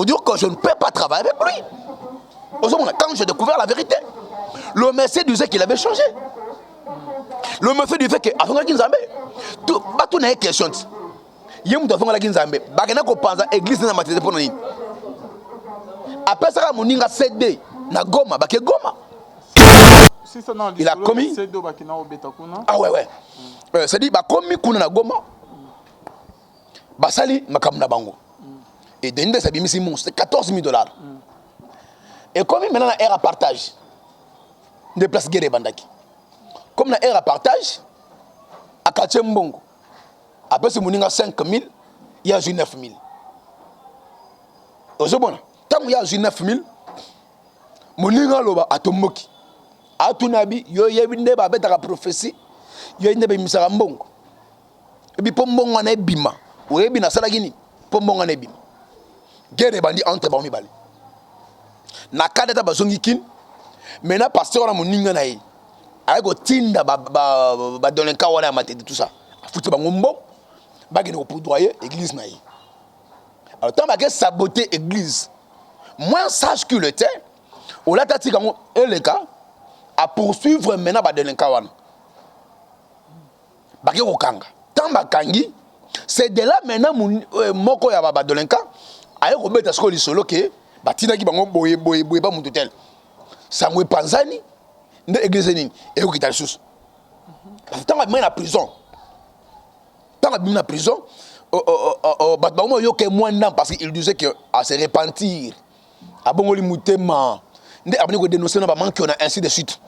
vous dire que je ne peux pas travailler avec lui. Quand j'ai découvert la vérité, le monsieur disait qu'il avait changé. Le monsieur disait que avant qu'il nous tout n'est question. Il y a un peu de Nzambe. Bagana ko panza église na matete pour nous. Après ça, mon ninga CD na Goma, baké Goma. Il a commis. Ah ouais. C'est dit bah commis kuna na Goma. Basali makamna bango. Et Denis ça bimisi mon c'est $14,000. Et comme maintenant la air à partage de place guerre bandaki. Comme la air à partage à Kachembongo. Après c'est mon 5,000, il y a 9,000. Au bon, tant il y a 9,000, mon loba atomoki. Atunabi yo yebinde ba beta prophétie, yo ndebe misara mbongo. Et puis pombongo na bima. Oyebi na sala gini, pombongo na bima. Guerre bandi entre ba mi bali. Na kadeta bazongi kin. Maintenant pasteur na moninga na yi. Ay go tinda ba dolenka wana matete tout ça. Futi ba ngombo. Bagene ko poudroyer église na yi. Alors tant bagé saboter église. Moins sage qu'il était, on l'a tati kango et le cas à poursuivre maintenant ba dolenka wana. Bagé ko kanga. Tant bakangi, c'est de là maintenant moko ya ba dolenka ay ko beta skoli solo ke batina ki bango boye ba mutu tel. Sangwe panzani nde église nini et ko kitali sous. Tant ba mena prison. Tant la Bible en prison, parce qu'il disait qu'à se repentir, à bon moutema, dénoncer ainsi de suite.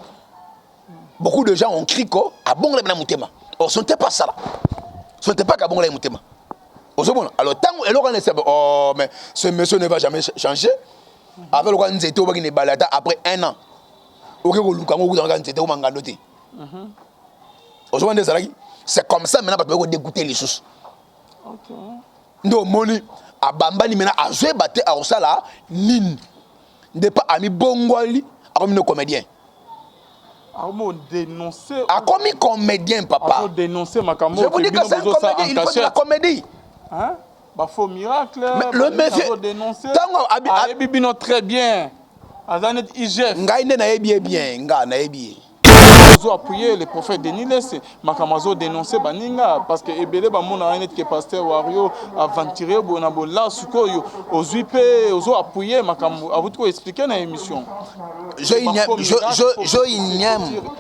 Beaucoup de gens ont crié à bon moutema. Ce n'était pas ça là. Ce n'était pas qu'à bon moutema. Alors tant que mais ce monsieur ne va jamais changer. Avec le roi Nzeto qui ne balada après 1 an. C'est comme ça maintenant parce que dégoûter les choses. OK. Donc moni abambani maintenant a joué batté à osala nin. De pas ami bongwali a comme nos comédiens. A comme dénoncer. A comme comédien papa. A dénoncer makambo. Je vous dis que c'est un comédien, il faut de la comédie. Hein? Bah faux miracle. Le monsieur dénoncer. A bibino très bien. Azanet IGF. Ngai ne na bien, nga na bien. Ils ont appuyé le prophète Denis Lesse, Makamazo dénoncé Baninga parce que Ebele Bamona net que pasteur Wario aventuré bonabo là sukoyo aux UP ils ont appuyé Makam à vous expliquer dans l'émission. Je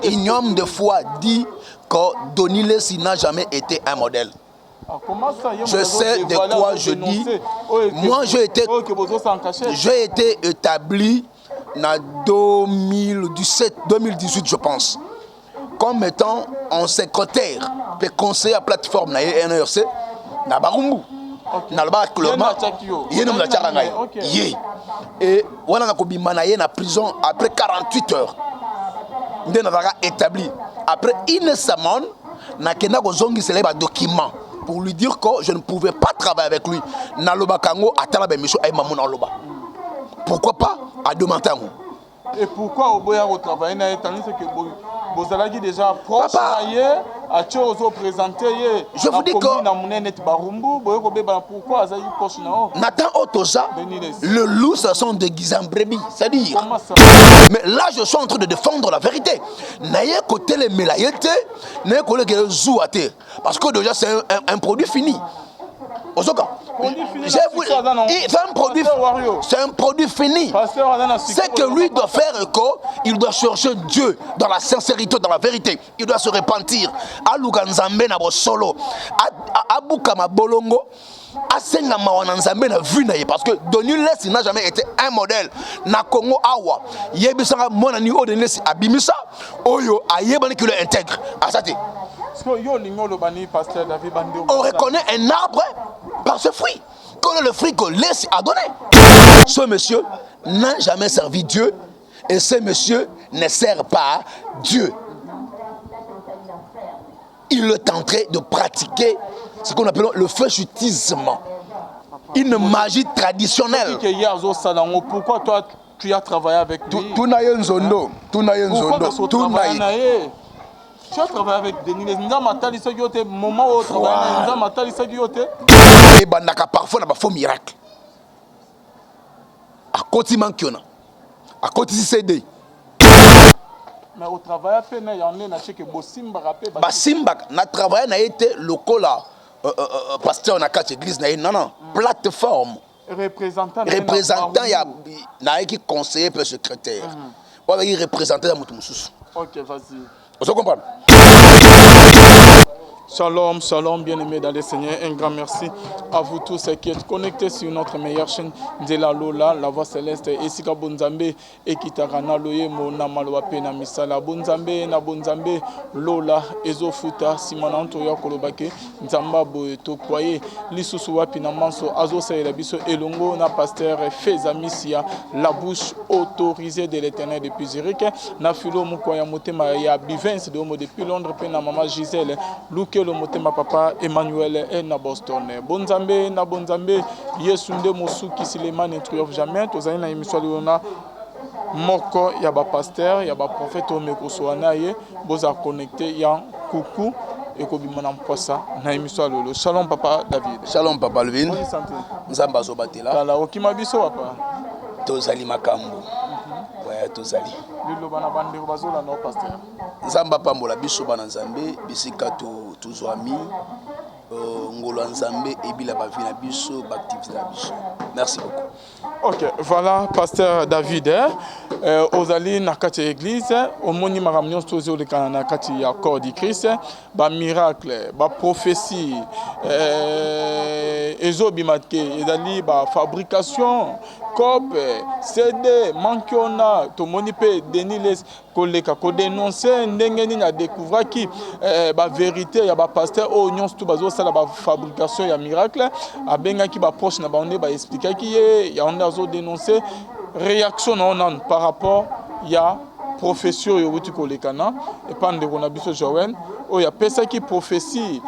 ignore de fois dit que Denis Lesse n'a jamais été un modèle. Je sais de quoi je dis. Moi j'ai été établi en 2018 je pense. Comme étant en secrétaire, peut conseiller à la plateforme na NRC, na Barumbu, na Laba Kloma, yéna mna tcharanga yé. Et voilà na kobima na yé na prison après 48 heures. Ndé na vara établi. Après une semaine, na kena ko zongi sele ba document pour lui dire que je ne pouvais pas travailler avec lui. Na loba kango atala ba mission ay mamuna loba. Pourquoi pas à Demantango? Et pourquoi Oboya retravailler na étant que vous avez déjà proche à présenté. Je vous dis que Nathan Otosa, le loup, ça sont déguisés en brebis. C'est-à-dire, mais là, je suis en train de défendre la vérité. N'ayez côté les mélailletés, n'ayez côté les zouatés. Parce que déjà, c'est un produit fini. C'est un produit fini. C'est que lui doit faire il doit chercher Dieu dans la sincérité, dans la vérité. Il doit se repentir. Aluganzambe na solo. Abukama bolongo. Asengama wananzambe na vu na ye parce que Denis Lesse n'a jamais été un modèle. Na Congo awa. Yebisanga mona ni o Denis Lesse abimisa. Oyo ayebani qui le intègre. Asate. On reconnaît un arbre par ce fruit. Quel est le fruit que Lesse a donné? Ce monsieur n'a jamais servi Dieu et ce monsieur ne sert pas Dieu. Il est en train de pratiquer ce qu'on appelle le féchutisme, une magie traditionnelle. Pourquoi toi tu as travaillé avec lui? Tu n'as un zondo, tu n'as un zondo, tu n'as. Tu as travaillé avec Denis Lesse. Nous avons dit que moment où tu travailles, nous avons dit que et bandaka parfois n'a pas faux miracle. à côté mankiona à côté CD mais au travail après il y en a que bosimba rappé basimba na travail na été lokola pasteur na quatre église na non plateforme représentant ya na qui conseiller peu secrétaire voilà il représentait à mutu mususu. OK, vas-y. Vous comprenez? Shalom, shalom, bien-aimés dans le Seigneur. Un grand merci à vous tous qui êtes connectés sur notre meilleure chaîne de la Lola, la voix céleste. Et si Bonzambe et Kitarana Loye Mona Malwape na Misala Bonzambe na Bonzambe Lola Ezofuta Simananto ya Kolobake Nzamba Boeto Kwaye Lisusu Wapi na Manso Azo Saïlabiso Elongo na pasteur Fezamisia la bouche autorisée de l'Éternel depuis Zurich na Filo Mukwaya Motema ya Bivens de Homo depuis Londres pe na Maman Gisèle Luke le motema papa Emmanuel et na Boston. Bonzambe na Bonzambe Yesunde Mosuki Sileman ne triomphe jamais. Tozali na émission Leona moko ya ba pasteur ya ba prophète omeko soana ye boza connecté ya coucou et ko bimana mposa na émission lolo. Shalom papa David. Shalom papa Levin. Bonne santé. Nzamba zo batela. Kala okima biso papa. Tozali makambo. Ouais, tozali. Lilo bana bande bazola no pasteur. Nzamba pambola biso bana Nzambe bisika tozwami ngolo Nzambe ebila ba vie na biso ba activité na biso. Merci beaucoup. OK, voilà pasteur David ozali na kati ya église omoni makambo tozo le kana na kati ya corps du Christ ba miracle ba prophétie ezobimatke ezali ba fabrication cop CD mankiona tomoni pe Deniles koleka ko dénoncer ndenge nini a découvrir ki ba vérité ya ba pasteur o nyonso tout bazo sala ba fabrication ya miracle abenga ki ba proche na ba on ba expliquer ki ya on a dénoncé réaction non par rapport ya profession yo wuti kolekana et pande ko na biso Joël o ya pesa ki prophétie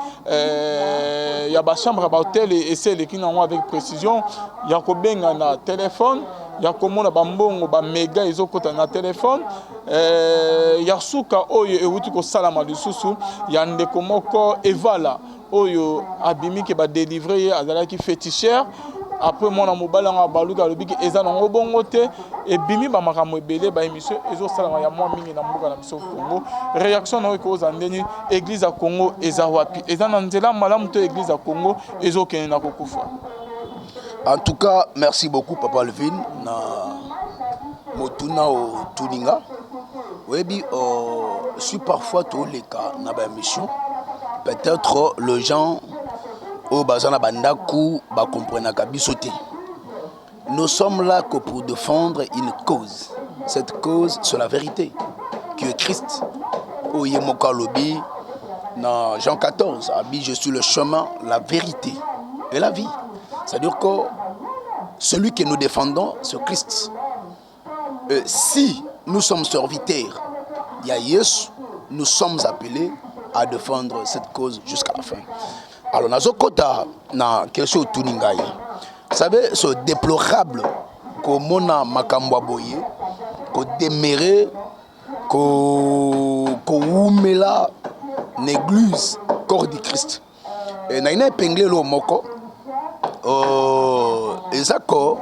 ya ba chambre ba hôtel et c'est les qui n'ont avec précision ya ko benga na téléphone ya komona ba mbongo ba méga ezokota na téléphone ya suka oyo ewuti ko salama lisusu ya ndeko moko evala oyo abimi ke ba délivrer azalaki féticheur après mon mobile en baluka lobiki eza nango bongo te et bimi ba makambo ebele ba émission ezo salama ya moi mingi na mboka na biso Congo réaction na ko zandeni église ya Congo eza wapi eza na nzela malamu to église ya Congo ezo kene na kokufa. En tout cas, merci beaucoup papa Levin na motuna o tuninga. Webi suis parfois tous les cas na ba émission peut-être le gens au bazana bandaku ba comprendre kabisoté. Nous sommes là que pour défendre une cause. Cette cause c'est la vérité qui est Christ. O yemoka lobi dans Jean 14, abi je suis le chemin, la vérité et la vie. C'est-à-dire que celui que nous défendons c'est Christ. Si nous sommes serviteurs, il y a Yesu, nous sommes appelés à défendre cette cause jusqu'à la fin. Alors, nazokota na quelque chose tout ningai. Vous savez, ce déplorable que mona makambo boye, que déméré, que oumela l'église corps du Christ. Et na ina pengle lo moko. Ezako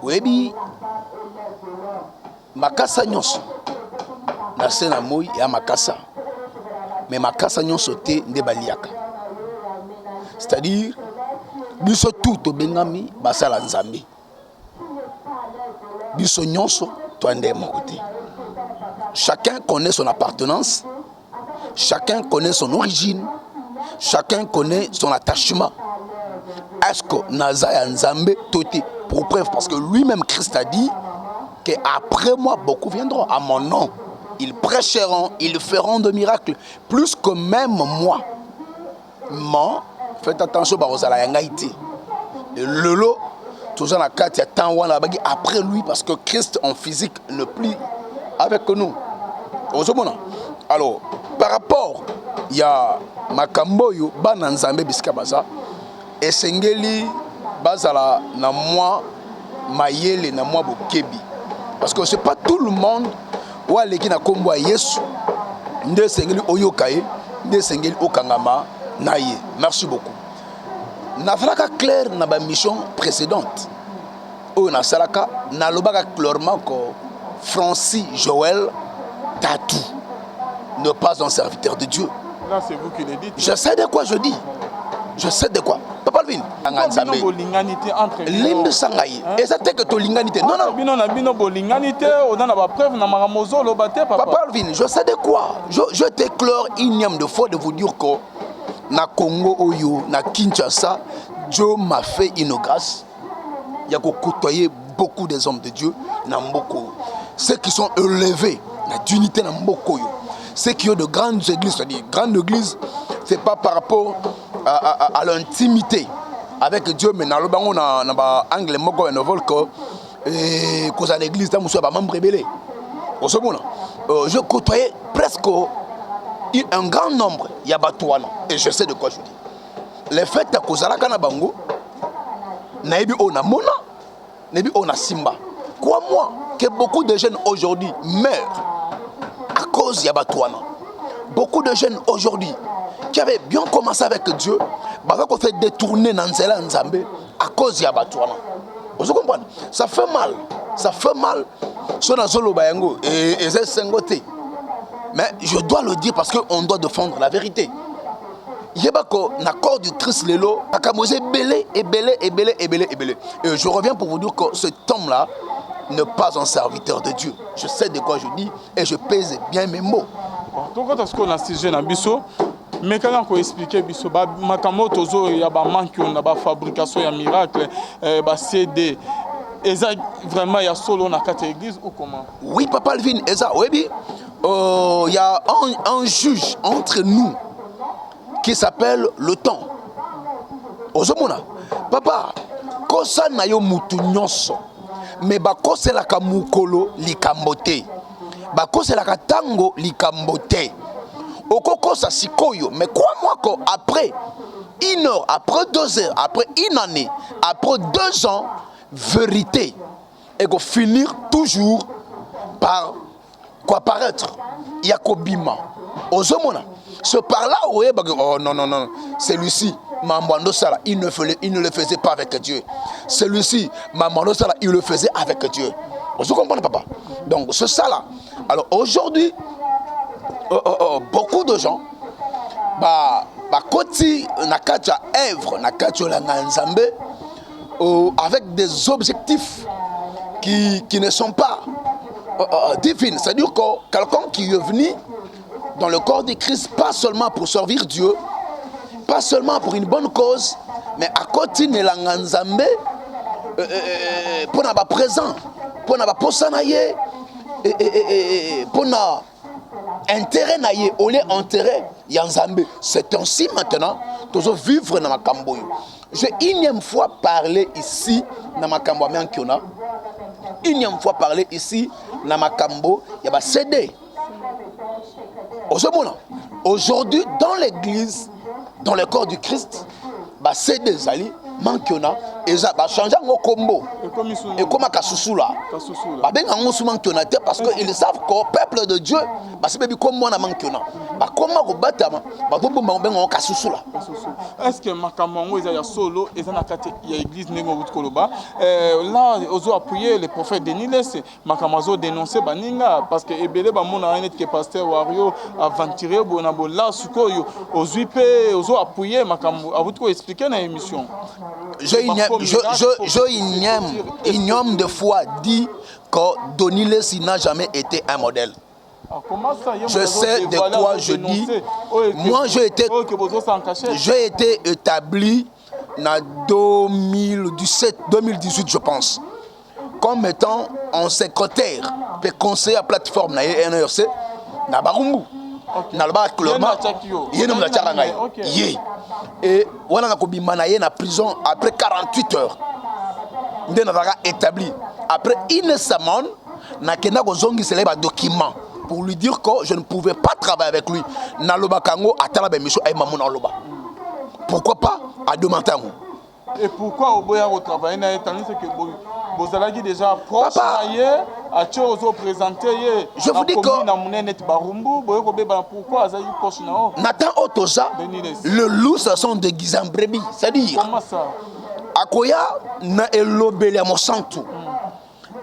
webi makasa nyonso na sena moi ya makasa. Mais makasa nyonso te nde baliaka. C'est-à-dire, biso tout bengami basala nzambe. Biso nyonso to ande mokote. Chacun connaît son appartenance, chacun connaît son origine, chacun connaît son attachement. Est-ce que naza ya nzambe toté pour preuve parce que lui-même Christ a dit que après moi beaucoup viendront à mon nom. Ils prêcheront, ils feront de miracles plus que même moi. Mais faites attention à yangaïti. Le lot, tout ça, après lui, parce que Christ en physique ne plus avec nous. Alors, par rapport, il y a Makamboyo, Bananzambe Biskabaza, et Sengeli, Bazala, na moi, Mayele, na moi, Bokebi. Parce que ce n'est pas tout le monde ou aleki na kombo Yesu, nde Sengeli Oyokaye, nde Sengeli Okangama. Merci beaucoup. Nafraka clair na ba mission précédente. oyo nasalaka nalobaka clairement que Francis Joël Tatou n'est pas un serviteur de Dieu. Là, c'est vous qui le dites. Je sais de quoi je dis. Je sais de quoi. Papa Alvin. Linganité entre Limbe sangai. Et ça t'est que ton linganité. Non, non. Bino linganité, on a la preuve, on a maramozo, le bâté, papa. Papa Alvin, je sais de quoi. Je t'éclore énième de fois de vous dire que na Congo Oyo, na Kinshasa, Dieu m'a fait une grâce. Il y a côtoyer beaucoup des hommes de Dieu, na Mboko. Ceux qui sont élevés, na d'unité na Mboko. Ceux qui ont de grandes églises, c'est-à-dire grandes églises, c'est pas par rapport à l'intimité avec Dieu, mais dans le banc on a anglais moko ne veulent que cause à l'église dans monsieur ba membre rebelle. Au second, je côtoyais presque un grand nombre ya batouana et je sais de quoi je dis. Les fêtes à cause à la kana bango naibi ona mona naibi ona simba. Crois-moi que beaucoup de jeunes aujourd'hui meurent à cause ya batouana. Beaucoup de jeunes aujourd'hui qui avaient bien commencé avec Dieu, ils fait détourner Nanzela Nzambe à cause de Batouana. Vous comprenez? Ça fait mal. Ça fait mal. Et c'est Sengoté. Mais je dois le dire parce qu'on doit défendre la vérité. Il y a un accord du Christ Lelo, et je reviens pour vous dire que cet homme-là n'est pas un serviteur de Dieu. Je sais de quoi je dis et je pèse bien mes mots. Donc, quand on a 6 jeunes à Bissot, mais quand on explique Bissot, makambo tozo ya ba manki on a ba fabrication ya miracle, ba CD, eza vraiment ya solo na quatre église ou comment? Oui, papa Alvin, eza oui, il y a un juge entre nous qui s'appelle le temps. Ozomona, papa, kosa na yo mutu nyonso, mais ba kosa la kamukolo likambote. Ba kosa la katango likambote. Okoko sa sikoyo, mais crois-moi qu'après 1 heure, après 2 heures, après 1 année, après 2 ans, vérité, et qu'on finir toujours par quoi paraître. Yakobima. Ozomona. Ce par là, oh non, non, non, celui-ci, Mamando Sala, il ne le faisait pas avec Dieu. Celui-ci, Mamando Sala, il le faisait avec Dieu. Vous comprenez, papa? Donc, c'est ça là. Alors aujourd'hui, beaucoup de gens, koti nakacha œuvre, nakacha la nzambe, avec des objectifs qui ne sont pas divines. C'est-à-dire que quelqu'un qui est venu dans le corps de Christ, pas seulement pour servir Dieu, pas seulement pour une bonne cause, mais à côté de la nzambe, pour n'avoir présent, pour n'avoir posanaye, pour n'avoir intérêt naïe, au lieu intérêt yanzambe. C'est ainsi maintenant toujours vivre dans ma cambo. J'ai énième fois parlé ici dans ma cambo Kiona. Énième fois parlé ici dans ma cambo, il y a CD. Aujourd'hui dans l'église, dans le corps du Christ, CD Zali Mankiona et ça va changer mon combo et comme à Kasusula parce qu'ils savent qu'au peuple de Dieu c'est comme moi na Mankiona comment rebattre Kasusula. Est-ce que Makamongo est solo et ça il y a église Nengo Koloba là ils ont appuyé le prophète Denis Lesse Makamazo dénoncé baninga parce que ebele ba mona net que pasteur Wario aventuré bonabo là sukoyo aux ont appuyé Makamo a vous expliquer dans l'émission. Je ignore de fois dit que Denis Lesse n'a jamais été un modèle. Je sais de quoi je dis. Moi, j'ai été établi en 2018, je pense, comme étant un secrétaire de conseiller à plateforme na NRC na Barumbu. Et voilà na prison après 48 heures. Nous avons établi. Après une semaine, nous avons fait un document pour lui dire que je ne pouvais pas travailler avec lui. Pourquoi pas à Demantango? Et pourquoi au boya au travail na étant que vous allez déjà proche à Tchozo présenter. Je vous dis que pourquoi Nathan Otosa, le loup, ce sont des guisants brebis. C'est-à-dire, comment ça? akoya na elobeli ya mosantu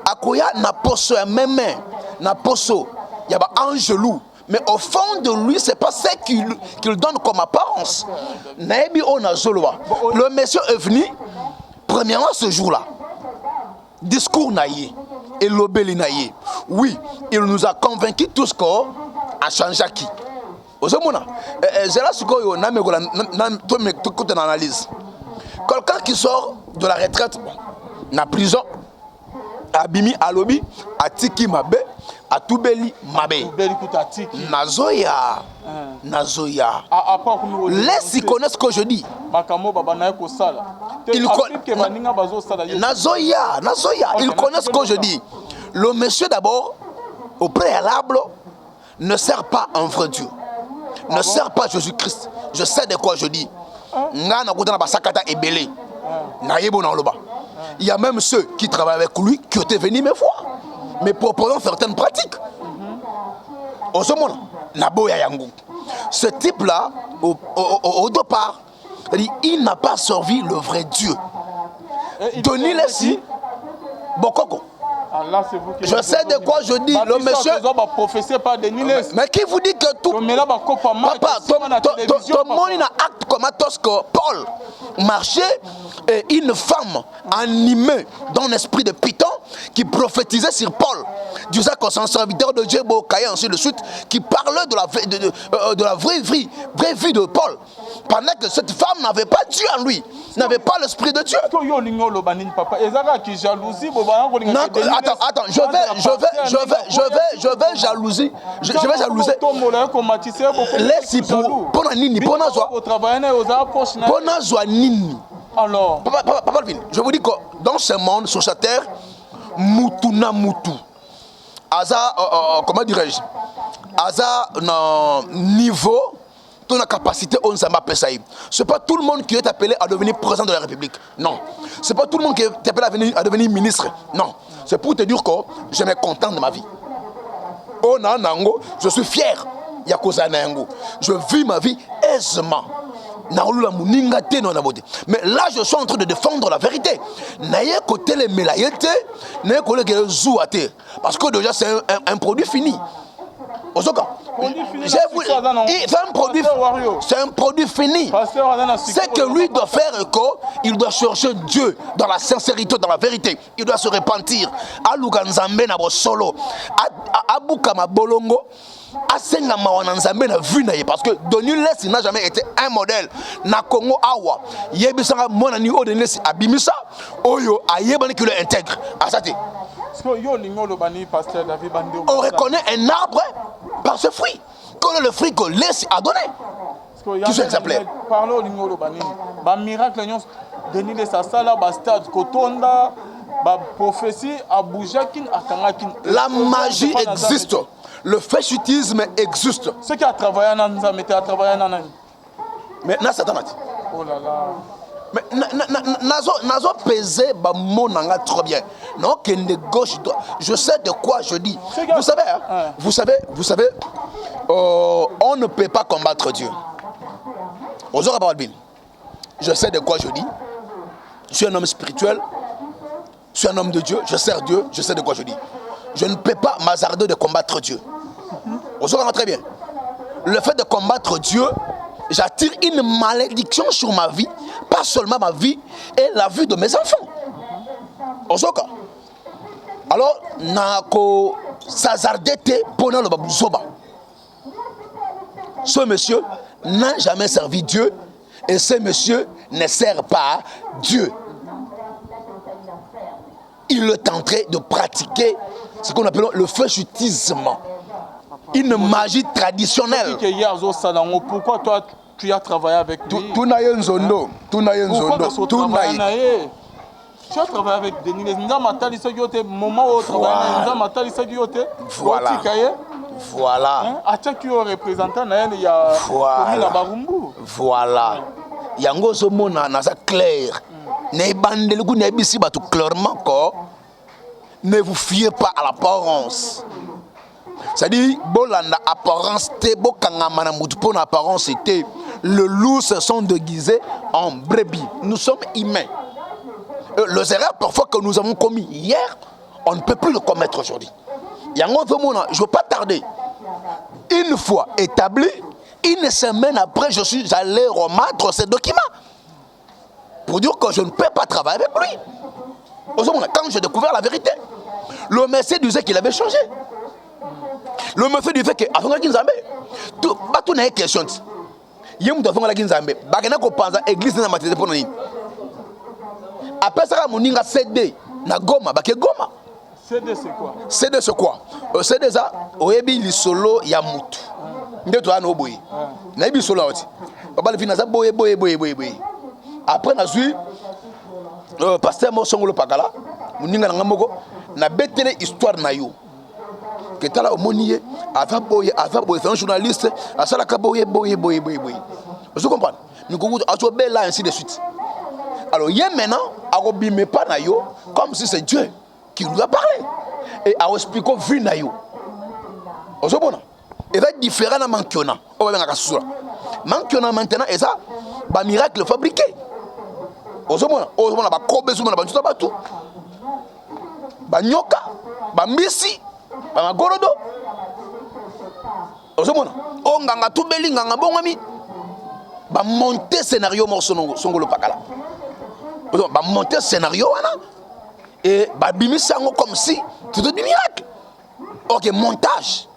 akoya na poso ya meme na poso ya ba angelou. Mais au fond de lui, c'est pas ça qu'il donne comme apparence. Naebi Onazoloa. Le monsieur est venu, premièrement ce jour-là. Discours naïe. Et l'obéli naïe. Oui, il nous a convaincus tous qu'on a changé qui. C'est là ce qu'on a analyse. Quelqu'un qui sort de la retraite, na prison, abimi alobi, atiki mabe, atubeli mabe. Nazoya. Nazoya. Laisse connaître ce que je dis. Il Nazoya. Il connaît ce que je dis. Le monsieur d'abord, au préalable, ne sert pas un vrai Dieu. Ne sert pas Jésus-Christ. Je sais de quoi je dis. Il y a même ceux qui travaillent avec lui qui étaient venus me voir. Mais proposant certaines pratiques. Ce type-là, au départ, il n'a pas servi le vrai Dieu. Denis Lessi, Bokoko. Je sais de quoi je dis. Le monsieur. Mais qui vous dit que tout. Papa, tout le monde a acte comme Paul marchait et une femme animée d'un esprit de Python qui prophétisait sur Paul. Disait que c'est un serviteur de Dieu, ainsi de suite, qui parlait de la vraie vie de Paul. Pendant que cette femme n'avait pas Dieu en lui, n'avait pas l'esprit de Dieu. Attends, je vais jalouser. Je vais jalouser. Laisse pour Nini, pour Nini. Alors, Papa Alvin, je vous dis que dans ce monde, sur cette terre, Mutuna Mutu. Aza, comment dirais-je? Aza, niveau. Ton capacité, on s'en va passer. C'est pas tout le monde qui est appelé à devenir président de la République. Non. C'est pas tout le monde qui est appelé à devenir ministre. Non. C'est pour te dire que je me contente de ma vie. Oh non, Nango, je suis fier. Yakosa Nango. Je vis ma vie aisément. Mais là, je suis en train de défendre la vérité. Côté les mélaïetés, parce que déjà, c'est un produit fini. C'est un produit fini. C'est que lui doit faire il doit chercher Dieu dans la sincérité, dans la vérité. Il doit se repentir. Solo. Abukama Bolongo. Parce que Denis Lessi n'a jamais été un modèle. Na Congo Awa. Yebisanga monani o Denis Lessi abimisa. Oyo ayebani qui le intègre. Asate. On reconnaît un arbre par ce fruit. Quel est le fruit que Lessi a donné? Qui sont exemplaires. Parlons au Lingolo Bani. Ba miracle Denis Lessi Sala, ba stade Kotonda, ba prophétie à Boujakin, à Kangakin. La magie existe. Le fétichisme existe. Ceux qui ont travaillé en Nzambe, a travaillé en Nani. Mais na Satan. Oh là là. Mais nazo pesé ba monanga trop bien. Non que de gauche je sais de quoi je dis. Vous savez, hein? Vous savez, on ne peut pas combattre Dieu. Je sais de quoi je dis. Je suis un homme spirituel. Je suis un homme de Dieu. Je sers Dieu. Je sais de quoi je dis. Je ne peux pas m'hasarder de combattre Dieu. On se rend très bien. Le fait de combattre Dieu, j'attire une malédiction sur ma vie, pas seulement ma vie, et la vie de mes enfants. On se rend. Alors, nako s'hasarder pour le babuzoba. Ce monsieur n'a jamais servi Dieu, et ce monsieur ne sert pas Dieu. Il est en train de pratiquer ce qu'on appelle le fétichisme, une magie traditionnelle. Pourquoi toi tu as travaillé avec lui? Tu as travaillé avec Denis Lessi. Voilà. Voilà. Yango somona na ça clair. Ne bandeli ku ne bisi batu clairement ko ne vous fiez pas à l'apparence. C'est-à-dire bolanda apparence te bokanga mana mutu pona apparence était le loup se sont déguisés en brebis. Nous sommes humains. Les erreurs parfois que nous avons commis hier, on ne peut plus le commettre aujourd'hui. Il y a un autre moment, je ne veux pas tarder. Une fois établi, une semaine après, je suis allé remettre ces documents pour dire que je ne peux pas travailler avec lui. Quand j'ai découvert la vérité, le monsieur disait qu'il avait changé. Le monsieur disait que avant qu'il tout n'est question. Il y a une question qui est l'église n'a pas été pour nous. Après ça, mon CD na goma, goma. CD c'est quoi? CD c'est quoi? CD ça, oyebi li solo ya mutu. Nde to ana oboyi. Na yebi solo oti. Papa le finaza boye. Après na zui pasteur mo songolo pakala, muninga na ngamoko na betele histoire na yo. Que tala omoniye, ava boye, c'est un journaliste, asala ka boye. Vous comprenez? Nous comprenons à là ainsi de suite. Alors, il y a maintenant, à pas na yo, comme si c'est Dieu qui lui a parlé. Et à expliquer vie na yo. Vous comprenez? Il va être différent de Mankiona. Mankiona maintenant, et ça, bah miracle fabriqué. Vous comprenez? Vous comprenez? Bah kobe souma na ba tout. Bah nyoka, bah mbisi, bah magorodo. Vous comprenez? Oh nganga tout beli nganga bongami. Bah monter scénario morceau songolo pakala. Bah monter scénario et bah bimisango comme si c'était du miracle. Ok, montage.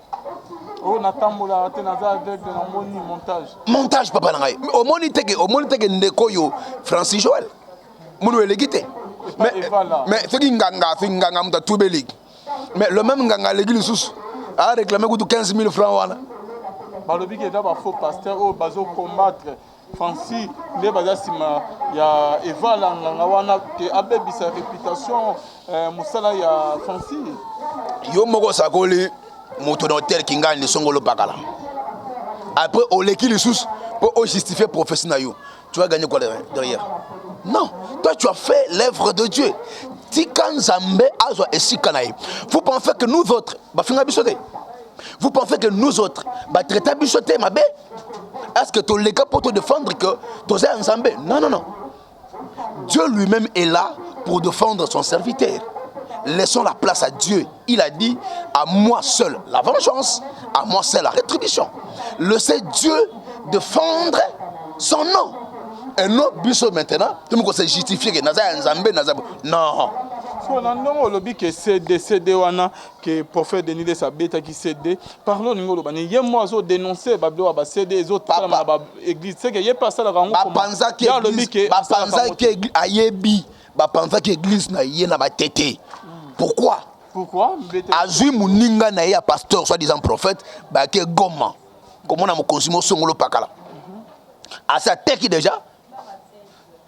Oh natambola raté naza avec de moni montage. Montage papa nangai. Au moni teke ndeko yo Francis Joël. Mounou elegité. Mais ce qui nganga muta tubeli. Mais le même nganga l'église sous a réclamé 15 000 francs wana. Balobi ke d'abord faux pasteur au bazo combattre Francis les bazasima ya Eva nganga wana ke abebi sa réputation musala ya Francis. Yo moko sakoli moto d'hôtel qui gagne le songolo pakala. Après au leki les sous pour justifier prophétie na yo. Tu vas gagner quoi derrière? Non, toi tu as fait l'œuvre de Dieu. Tikan Zambé azo esikanaï. Vous pensez que nous autres ba finga bisoté. Vous pensez que nous autres ba traiter bisoté ma bé? Est-ce que tu les gars pour te défendre que tu es ensemble? Non. Dieu lui-même est là pour défendre son serviteur. Laissons la place à Dieu. Il a dit à moi seul la vengeance, à moi seul la rétribution. Laissez Dieu défendre son nom. Et non, biso maintenant, tout le monde s'est justifié que Naza Nzambe, non. Non, le que CD wana que prophète Denis de Sabeta qui CD. Parlons ngolo bani yé moi zo dénoncer bablo ba CD les autres parlent ba église c'est que yé pas ça la rango comme panza qui ayebi ba panza qui église na yé na ba tété. Pourquoi azui muninga na ya pasteur soi-disant prophète ba ke goma comme on a mo consommer songolo pakala. À sa tête déjà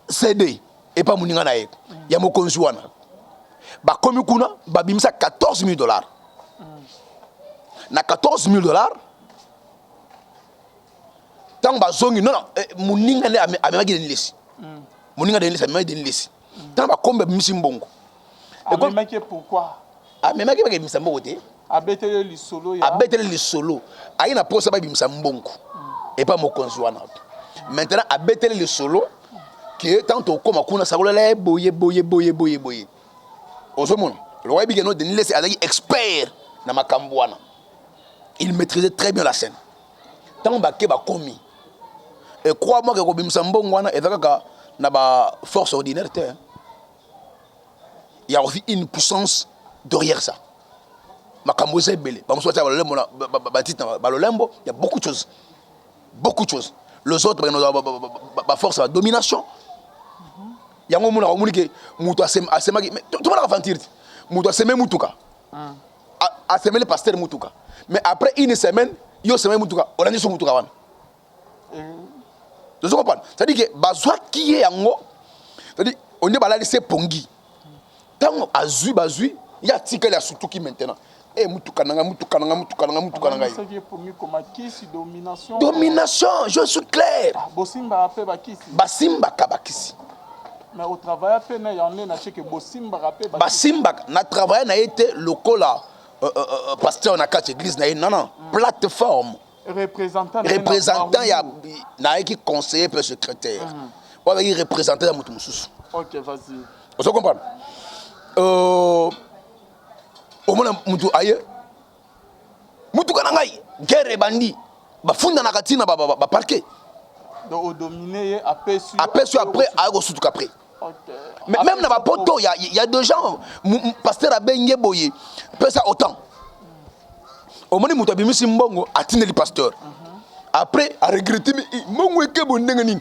CD et pas muninga na yé. Ya mo konsuana. Ba komi kuna ba bimisa $14 000. Na $14 000 tant ba zongi non muninga ne amema ki denilesi. Muninga denilesi amema denilesi. Tant ba kombe bimisi mbongo. Amema ki pourquoi? Amema ki ba bimisa mbongo te. Abetele li solo ya. Abetele li solo. Ayi na posa ba bimisa mbongo. Et pas mo konsuana. Maintenant abetele li solo que tant au koma kuna sakola boye. Le roi Bigeno de Niles est expert dans ma cambouana. Il maîtrisait très bien la scène. Tant que ba commis. Et crois-moi que Robim Sambongwana est na force ordinaire. Il y a aussi une puissance derrière ça. Ma cambouze est belle. Il y a beaucoup de choses. Beaucoup de choses. Les autres, force la domination. Il y a un moment où il y a tout le monde a fait Moutou a semé Moutouka. A semé le pasteur Moutouka. Mais après une semaine, il y a semé Moutouka. On a dit sur Moutouka. Tu comprends? C'est-à-dire que Bazoua qui est en haut, c'est-à-dire on est baladé Pongi. Tant Azui, il y a Tika la Soutouki maintenant. Et Moutouka. Domination, je suis clair. Basimba Kabakisi. Mais au travail, il y a un Bosimba. Basimba, na travail na été local pasteur na quatre église non plateforme. Représentant y a na qui conseiller pour secrétaire. On va y représenter dans mutu mususu. OK, vas-y. Vous comprenez? Au moins, mutu aye. Mutu kanangai. Guerre bandi. Ba funda na katina ba parquet. Donc au dominé après aye go sutu après. Mais même dans ma poto, il y a des gens, pasteur Abengé Boye, peut ça autant. Au moment où tu as mis Simbongo, à tiner le pasteur. Après, à regretter, mon week-end, bon, n'engagez.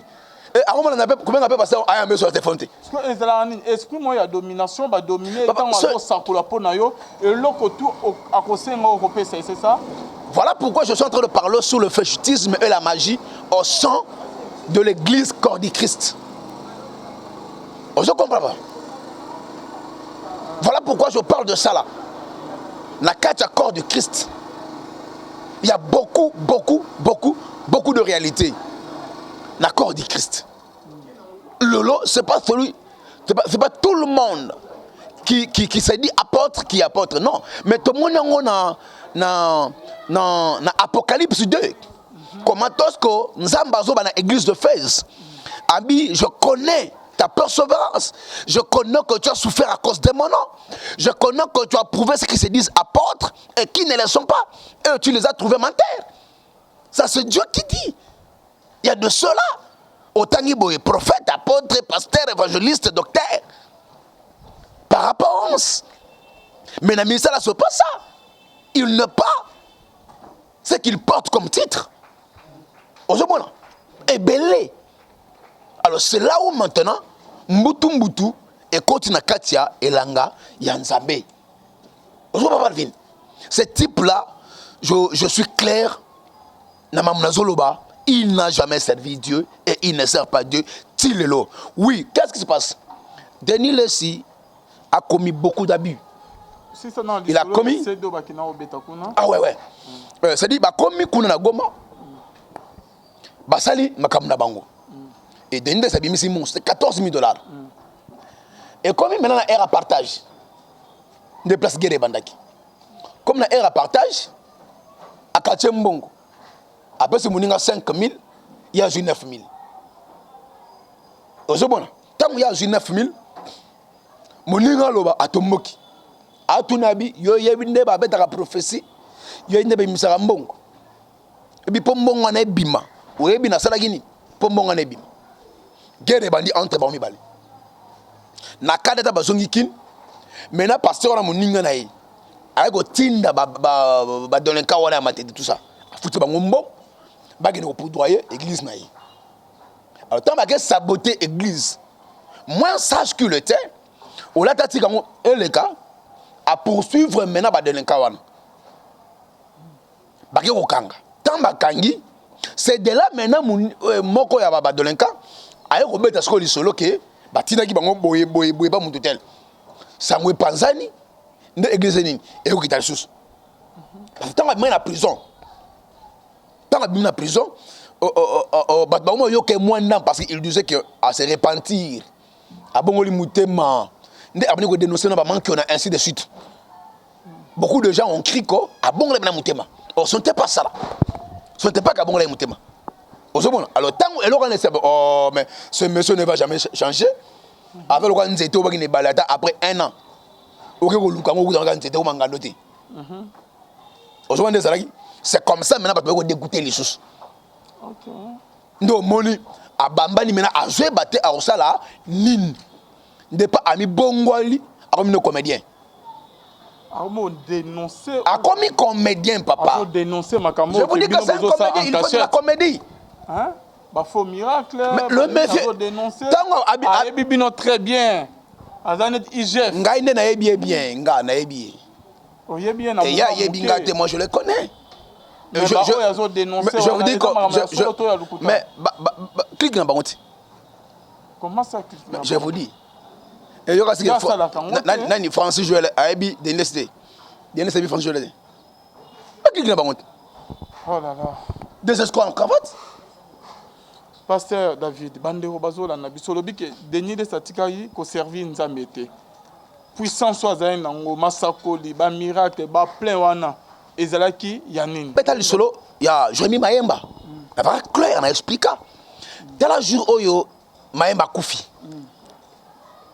Et avant, on appelle, comment on appelle pasteur, à un peu sur la fonte. Excuse-moi, il y a domination, bah dominer, tant on ça pour la peau nayo, et l'autre tout à cause de c'est ça. Voilà pourquoi je suis en train de parler sur le fétichisme et la magie au sein de l'église corps du Christ. Je comprends pas. Voilà pourquoi je parle de ça là. La carte à corps du Christ. Il y a beaucoup de réalités. La corps du Christ. Lolo, c'est pas celui, c'est pas tout le monde qui se dit apôtre qui est apôtre. Non. Mais tout le monde dans Apocalypse 2. Comment est-ce que Nzambazo dans l'église de Fès. Abi, je connais ta persévérance. Je connais que tu as souffert à cause de mon nom. Je connais que tu as prouvé ce qui se disent apôtres et qui ne le sont pas. Et tu les as trouvés menteurs. Ça, c'est Dieu qui dit. Il y a de cela. Autant qu'il prophète, apôtre, pasteur, évangéliste, docteur. Par apparence. Mais dans le ministère, ce n'est pas ça. Il n'est pas ce qu'il porte comme titre. Aujourd'hui, est belé. Alors c'est là où maintenant, Mbutu et Kotina Katia et Langa Yanzambe. Ce type-là, je suis clair, il n'a jamais servi Dieu et il ne sert pas Dieu. Tilelo. Oui, qu'est-ce qui se passe? Denis Lessi a commis beaucoup d'abus. Il a commis. Ah ouais. C'est-à-dire, il a commis Kuna Goma. Basali Makamna Bango. Et Denis Lessi a mis c'est $14 000. Et comme maintenant la air à partage, de place Guéré Bandaki. Comme la air à partage, à Kachembongo. Après ce moninga 5 000, il y a 9 000. Aujourd'hui, tant qu'il y a 9 000, moninga loba atomoki. Atunabi, yo yebinde ba beta prophétie, yo yebinde misara mbongo. Et puis pombongo na bima, ou yebi na sala gini, pombongo na bima. Guerre bandi entre ba mi bali. Na kadeta bazongi kin, maintenant pasteur na moninga na yi. Avec au tinda ba dolenka wana matedi tout ça. Foutu ba ngombo. Bagene pour doyer église naïe. Alors tant que saboter église, moins sage qu'il était, on l'a tati quand et le cas à poursuivre maintenant ba delinquant. Bagé okanga. Tant bakangi, c'est de là maintenant moko ya ba delinquant aye ko mettre ce ko lisolo ke batina ki bango boye ba mutu tel. Sangwe panzani nde église nini et ko kitali sous. Tant ba mena prison. Dans la prison, parce qu'il disait qu'à se repentir, à Bongoli Moutema, on a ainsi de suite. Beaucoup de gens ont crié à Bongoli Moutema. Or, ce n'était pas ça là. Ce n'était pas qu'à Bongoli Moutema. Alors, tant que mais ce monsieur ne va jamais changer. Avec le roi Nzeto, après 1 an, c'est comme ça maintenant parce que dégoûter les choses. OK. Donc moni abambani maintenant a joué battre à Osala nin. Ne pas ami bongwali comme nos comédiens. A dénoncer. A comme comédien papa. A dénoncer Makambo. Je vous dis que c'est un comédien, il faut de la comédie. Hein? Bah faux miracle. Mais le monsieur dénoncer. Tango bibino très bien. Azanet IGF. Ngaine na bien, nga na bien. Oh bien na. Et ya yebingate moi je le connais. Mais je vous dis que mais clique dans Bangote. Comment ça clique? Je vous dis. Et il y aura ce que Nani Francis Joël Aibi d'NSD. DNSD Francis Joël. Clique dans Bangote. Oh là là. Des escrocs en cravate. Pasteur David, Bandero Bazola Nabisolobi que Denis de Satikayi ko servi Nzamete. Puissance soit zain nango masakoli ba miracle ba plein wana. Ezalaki Yanine. Betali solo ya Jérémie Mayemba. La vraie claire on a expliqué. Dans la jour oyo Mayemba Koufi.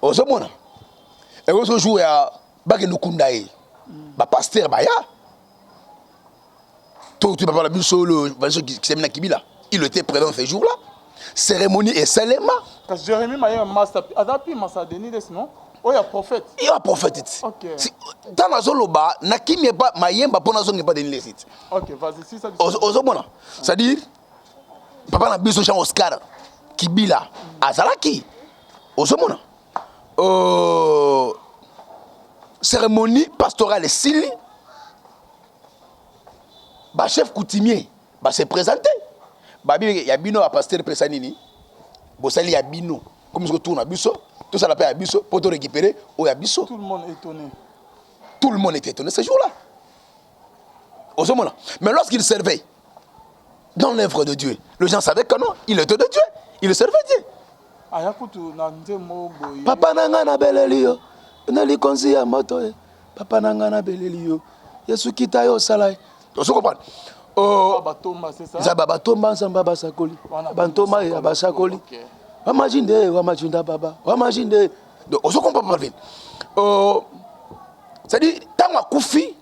Ozomona. et au jour ya baki nukunda e ba pasteur ba ya tout tu parles biso le qui s'est na kibila il était présent ce jour là cérémonie et seulement parce que Jérémie Mayemba master adapi masa Denis non oya prophète il y a prophète OK dans la zoloba na kimie pas Mayemba pona zonge pas Denis lesite OK vas-y si ça ozomona c'est-à-dire papa na biso Jean Oscar kibila azalaki ozomona cérémonie pastorale sili ba chef coutumier ba se présenter ba bi ya bino a pasteur pesanini bosali ya bino comme ce tourne biso tout ça la paix à biso pour te récupérer au ya biso tout le monde est étonné ce jour-là ozomona mais lorsqu'il servait dans l'œuvre de Dieu les gens savaient que non il était de Dieu il servait Dieu papa nanga na belelio na likonzi ya moto papa nanga na belelio Yesu kita yo sala tu comprends batomba c'est ça za batomba nsamba basakoli bantoma ya basakoli wamajinde baba wamajinde donc on se comprend pas bien c'est à dire tant akufi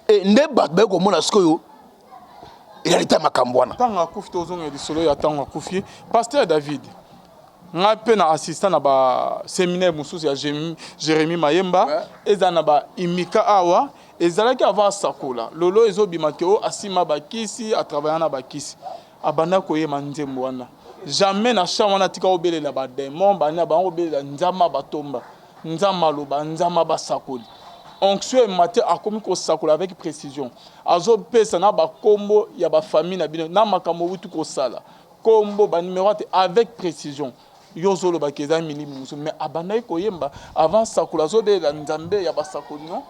et nde bat ba ko mona skoyo il a été makambwana tant akufi tozonga lisolo ya tant akufi pasteur David nga pe na assistant na ba séminaire mususu ya Jérémie Mayemba eza na ba imika awa ezalaki avant sakola lolo ezobima ke o asima bakisi a travailler na bakisi abanda koyema nzembo wana jamais na cha wana tika obelela ba démon bana ba obelela nzama batomba nzama loba nzama basakoli onction matin akomi ko sakola avec précision azo pesa na ba kombo ya ba famille na bino na makambo wutu ko sala kombo ba numéro avec précision yozolo ba keza milimi musu mais abanda koyemba avant sakola zo belela nzambe ya basakoli non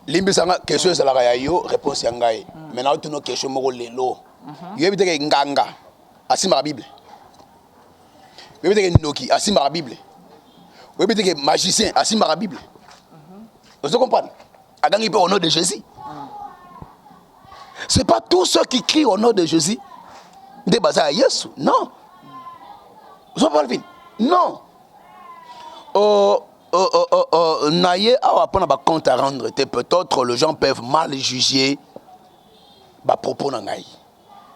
limbi sanga question ezalaka ya yo réponse ya ngai maintenant tuno question moko lelo yebi teke nganga asimaka bible yebi teke ndoki asimaka bible yebi teke magicien asimaka bible vous comprenez agangi pe au nom de Jésus c'est pas tous ceux qui crient au nom de Jésus de baza Yesu non vous comprenez non naye awa pona ba compte à rendre peut-être les gens peuvent mal juger ba propos na ngai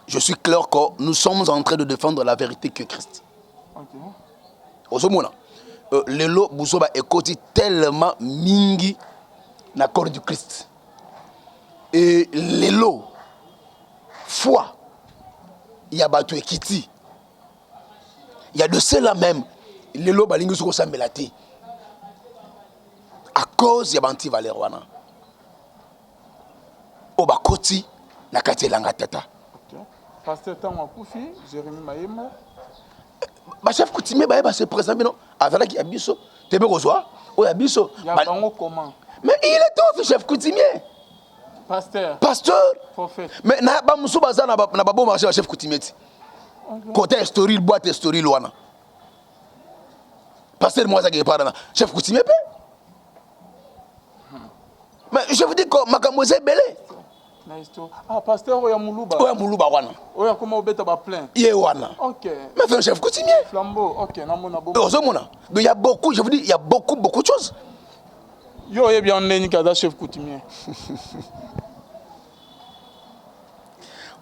je suis clair que nous sommes en train de défendre la vérité que Christ ozomona lelo busoba ekoti tellement mingi na corps du Christ et lelo foi il y a batu ekiti il y a de cela même lelo balingi soko sambelati à cause ya banti valeur wana o bakoti na kati elanga tata pasteur tango akufi Jérémie Mayemba ba chef coutumier ba se présenter non azalaki ya biso tebe kozwa o ya biso ya bango comment mais il est aussi chef coutumier pasteur prophète mais na ba musu baza na ba bon marché chef coutumier côté historique boîte historique wana pasteur moi ça qui parle chef coutumier mais je vous dis que makambo c'est belé ah pasteur oya muluba wana oya comment obeta ba plein ye wana OK mais c'est un chef coutumier flambeau OK na mona bo donc il y a beaucoup je vous dis il y a beaucoup de choses yo ye bien ndeni kaza chef coutumier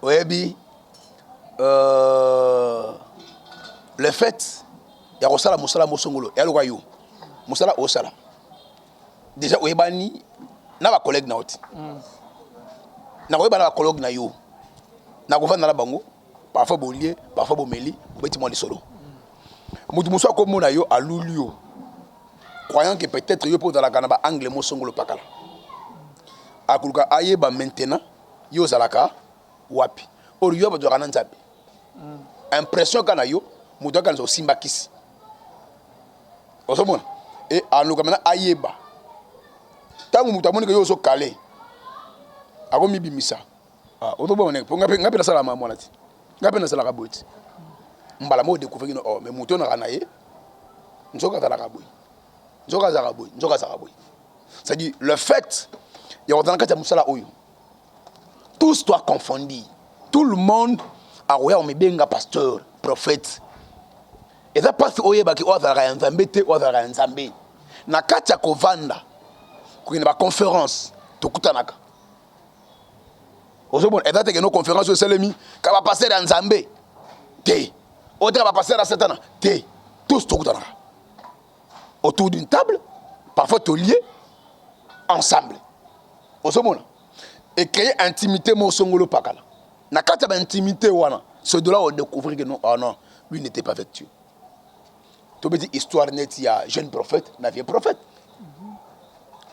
oyebi le fait ya kosala mosala mosongolo ya loka yo mosala osala déjà oyebani na ba collègue na oti na koyebana ba collègue na yo na kovanda na bango parfois bolie parfois bomeli beti mo lisolo mutu muso akomona yo aluli yo croyant que peut-être yo pour dans la kanaba angle mosongolo pakala akuluka ayeba maintenant yo zalaka wapi or yo ba do kana nzabe impression kana yo mutu akana so simba kisi osomona et aluka maintenant ayeba tangu mutu amoni que yo so calé akomi bimisa otobona po ngape na sala mama nati ngape na sala kaboti mbala mo découvrir no mais mutu na kana ye nzoka za kaboy nzoka za kaboy c'est dit le fait ya otana kati musala oyo tous doivent confondre tout le monde a oya o mebenga pasteur prophète et ça passe oyeba ki ozara ya nzambe te ozara ya nzambe na kati ya kovanda kokende ba conférence tokutanaka ozomona eza teke no conférence oyo esalemi ka bapasteur ya nzambe te oteka bapasteur ya satana te tous tokutanaka autour d'une table parfois tolié ensemble ozomona et créer intimité mo songolo pakala na kati ya baintimité wana c'est de là on découvre que non, ah non, lui n'était pas avec Dieu. Tu peux dire histoire nette, il y a jeune prophète, un vieux prophète.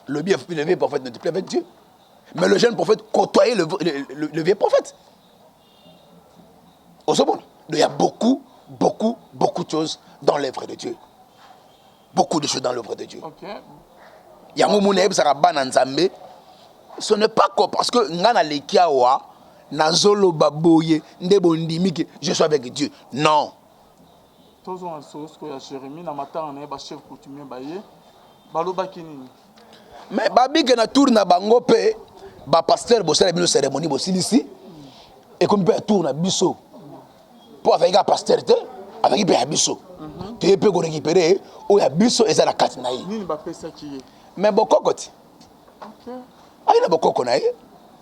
Le vieux prophète n'était plus avec Dieu. Mais le jeune prophète côtoyait le vieux prophète. Au second, il y a beaucoup de choses dans l'œuvre de Dieu. Beaucoup de choses dans l'œuvre de Dieu. Il y a un moment où ce n'est pas quoi, parce que ngana lekiawa nazolo baboye ndebondimike je suis avec Dieu. Non. Tozo en sauce ko ya Jérémie na matanga na ba chef coutumier baye balobaki nini. Mais babike na tour na bango pe ba pasteur bosala bino cérémonie bosilisi et comme pe tour na biso. Pour avec un pasteur te avec pe biso. Te pe ko récupérer o ya biso ezala kati na ye. Nini ba pesa ki. Mais bokokoti. OK. Aina bokoko na ye.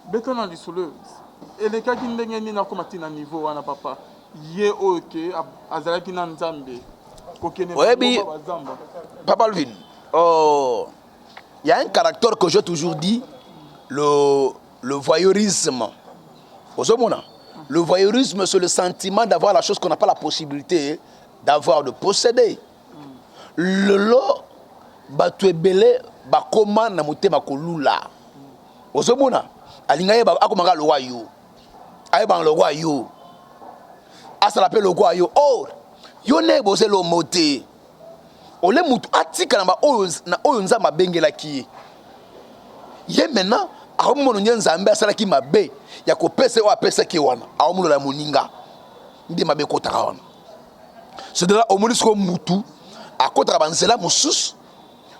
Betona lisolo. Et les cas qui n'ont pas commencé à niveau wana papa yé OK azalaki na nzambe kokene papa Lvin il y a un caractère que j'ai toujours dit le voyeurisme le voyeurisme c'est le sentiment d'avoir la chose qu'on n'a pas la possibilité d'avoir de posséder le lot batu ebele bakoma na motema kolula ozomona alinga yeba akomanga lo wa yo ayeba lo wa yo asa l'appelle lo wa yo or yo ne bose lo moté ole mutu atika na oyo nzamba bengela ki ye maintenant akomono nzambe asala ki mabe ya ko pesa o apesa ki wana akomono la moninga ndi mabe kotaka wana c'est de là au monisco mutu akotaka banzela mosusu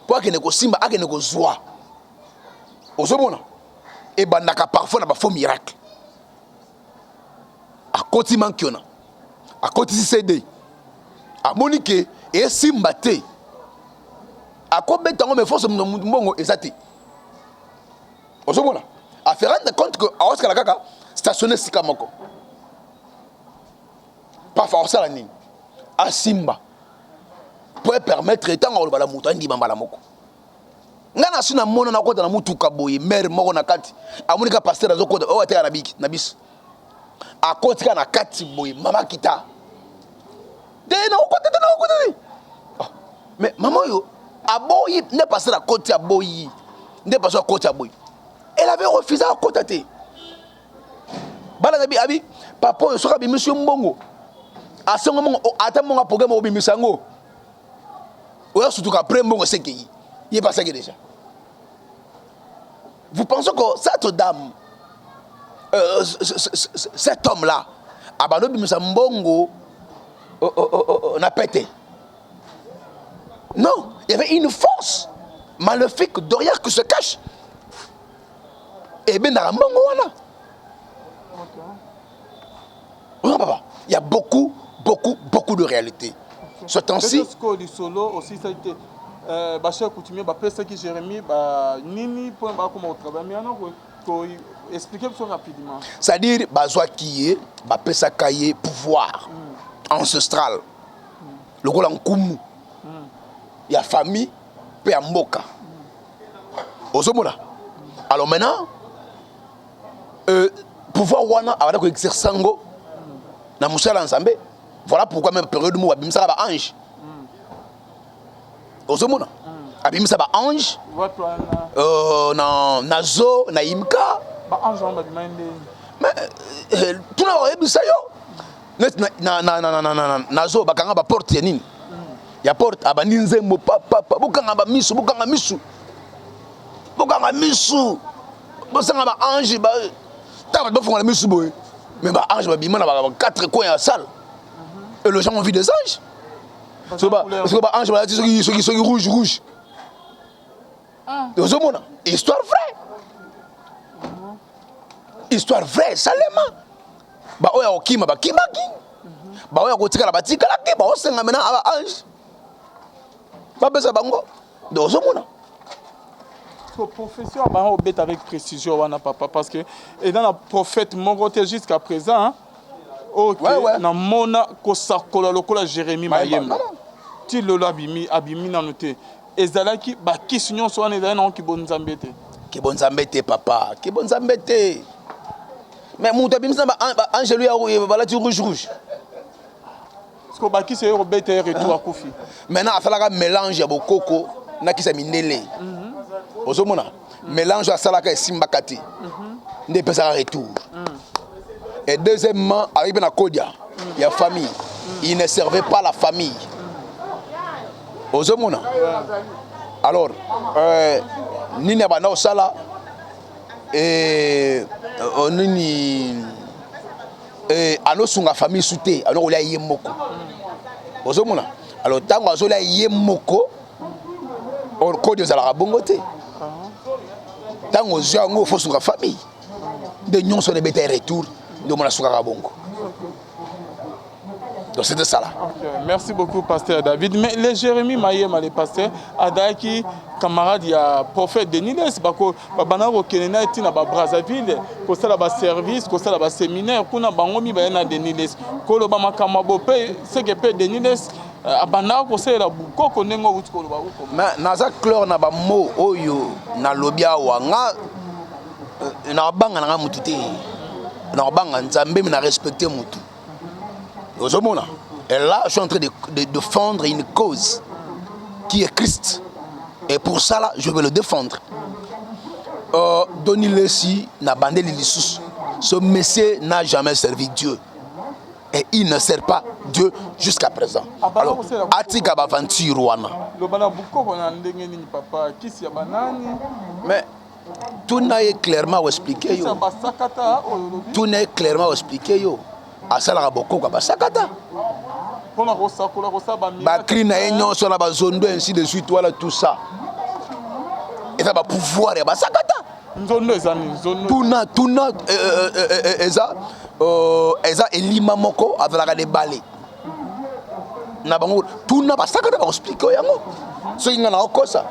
po akene ko simba akene ko zwa ozomona et bandaka parfois na ba faux miracle a koti mankiona a koti CD a monique et simbate a ko betango me force mbongo ezati ozomona a faire rendre compte que a oska la kaka stationner sikamoko pas forcer la nini a simba pour permettre etango lo bala mutu andi mambala moko ngana sina mona na kota na mutuka boye mère moko na kati amonika pasteur azokota o ateka na biki na biso akotika na kati boye mama kita de na okota mais maman yo aboyi ne pasteur à côté aboyi ne pasteur à côté aboyi elle avait refusé à côté te bala nabi abi papa yo soka bi monsieur mbongo asongo mongo ata mongo programme obi misango oya surtout après mbongo sekei il est passé déjà. Vous pensez que cette dame, cet homme-là, abandonné Mbongo, n'a pété. Non, il y avait une force maléfique derrière qui se cache. Et bien, dans Mbongo, il y a beaucoup de réalités. Ce temps-ci. Aussi, ça a été. Bachar coutumier pesa ki Jérémie nini point ba comment travail mais non ko expliquer ça rapidement c'est-à-dire bazwa kié pesa kaye pouvoir ancestral le gola nkumu ya famille pe ya mboka ozomona alors maintenant pouvoir wana avada ko exercer ngo na musala nzambe voilà pourquoi même période mo abimisa ba ange ozomona abimisa ba ange na zo na imka ba ange on ba bimande mais tuna oyebisa yo net na zo bakanga ba porte ya nini ya porte abandi nzembo papa bokanga ba misu bosanga ba ange ba taba bofonga la misu boy mais ba ange ba bimana ba quatre coins à salle et les gens ont vu des anges. Parce que ange va dire ceux qui rouge. Histoire vraie. Histoire vraie, salement. Ba oya okima ba kimaki. Ba oya kotika la batika la ke ba osenga mena aba ange. Ba besa bango. Donc, profession a obéit avec précision, papa, parce que et dans la prophète Mongote jusqu'à présent, ok, na mona kosakola lokola Jérémie Mayemba. Ti lolo abimi na noté. Ezalaki ba kisinyo so wana ezalaki na ki bonzambete. Ki bonzambete papa, ki bonzambete. Mais mon abimisa ba angelu ya balati rouge. Parce que ba ki se obéit retour à Kofi. Maintenant afalaka mélange ya bokoko na kisa minele. Ozomona mélange à salaka et simbakati ne peut pas retour. Et deuxièmement avec na kodia il y a famille, il ne servait pas la famille. Ozomona alors nini abana osala et nini anosunga famille souté alors on a yemoko. Ozomona alors tango azola yemoko on kodia za la bongote. Tant aux gens il faut sur famille de nous sont des bêtes retour de mon assoukara bongo. Donc c'est de ça là. Okay. Merci beaucoup pasteur David. Mais les Jérémie Mayema les pasteurs adaki camarade ya prophète Denis Les bako babana ko kenena etina ba Brazzaville ko sala ba service ko sala ba séminaire kuna bango mi ba na Denis Les ko lo ba makama bo pe ce que pe Denis Les abana ko sala bukoko nengo wuti ko lo ba ko. Mais naza clore na ba mo oyo na lobia wa nga na banga na mutu te. Na banga nzambe na respecter mutu. Et là, je suis en train de défendre une cause qui est Christ. Et pour ça, là, je vais le défendre. Denis Lessi n'a bandé les sous. Ce monsieur n'a jamais servi Dieu. Et il ne sert pas Dieu jusqu'à présent. Alors, Atika Bavantir Wana. Mais tout n'est clairement expliqué. Tout n'est clairement expliqué. Asala boko ka basakata pona kosakola kosaba ba krina enyo so na bazondo ainsi de suite voilà tout ça et ça va pouvoir ya basakata nzondo ezani nzondo tuna eza elima moko azalaka de balé na bango tuna basakata ba expliquer yango so inga na okosa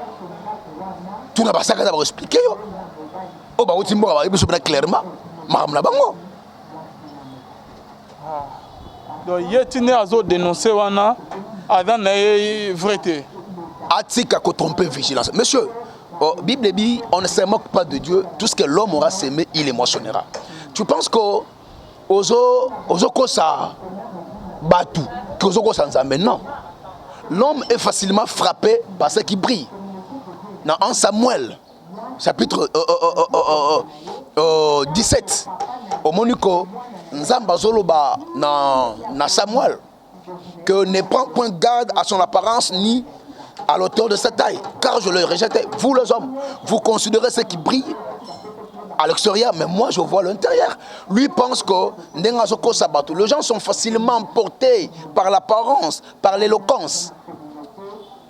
tuna basakata ba expliquer yo o ba utimboka ba biso na clairement makamna bango. Donc yetine azo dénoncer wana adan na vérité. Atika ko tromper vigilance. Monsieur, Bible dit on ne se moque pas de Dieu, tout ce que l'homme aura semé, il émotionnera. Tu penses que ozo kosa batu, que ozo kosa nzambe non. L'homme est facilement frappé par ce qui brille. Dans 1 Samuel chapitre 17 au Monico Nzamba Zoloba na Samuel que ne prend point garde à son apparence ni à l'auteur de sa taille, car je le rejetais. Vous les hommes, vous considérez ce qui brille à l'extérieur, mais moi je vois l'intérieur. Lui pense que les gens sont facilement emportés par l'apparence, par l'éloquence.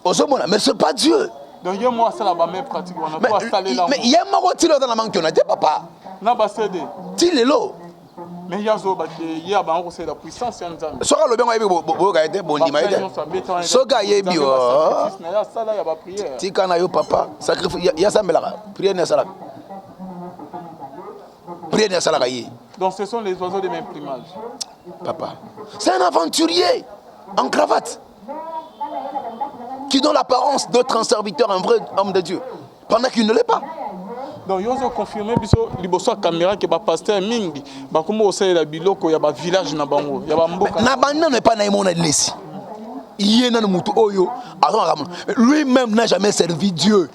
Mais ce n'est pas Dieu. Donc il y a moi ça la même pratique on a pas installé là. Mais il y a moi qui dans la manque on a dit papa. Na ba cédé. Ti lelo. Mais il y a zo ba il y a ba on c'est la puissance en Nzambe. Soka lo bengo yebi bo ga ete bon ndima ete. Soka yebi o. Na ya sala ya ba prière. Ti kana yo papa sacrifice ya sambela prière na sala. Prière na sala yi. Donc ce sont les oiseaux de même plumage. Papa. C'est un aventurier en cravate qui donne l'apparence d'être un serviteur, un vrai homme de Dieu, pendant qu'il ne l'est pas. Donc, ils ont confirmé que la caméra que le pasteur Mingi, comme au sein de la biloko, il y a un village na bango, il y a un mboka. Na banana n'est pas naïmona de laisser. Il y a un moutou oyo. Lui-même n'a jamais servi Dieu.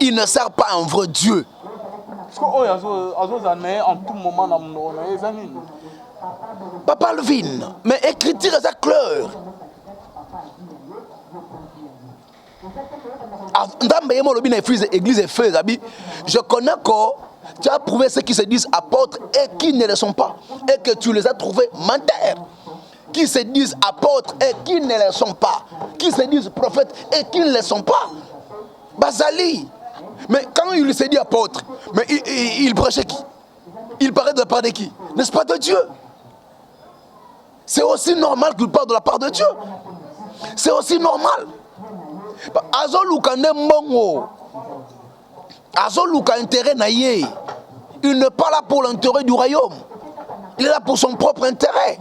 Il ne sert pas un vrai Dieu. En tout moment, Papa Levin, mais écriture est claire. Je connais que tu as prouvé ceux qui se disent apôtres et qui ne le sont pas. Et que tu les as trouvés menteurs. Qui se disent apôtres et qui ne le sont pas. Qui se disent prophètes et qui ne le sont pas. Bazali. Mais quand il se dit apôtre, mais il prêchait qui? Il paraît de la part de qui? N'est-ce pas de Dieu? C'est aussi normal qu'il parle de la part de Dieu. C'est aussi normal. azoluka nde mbongo, azoluka intérêt na ye. Il n'est pas là pour l'intérêt du royaume. Il est là pour son propre intérêt.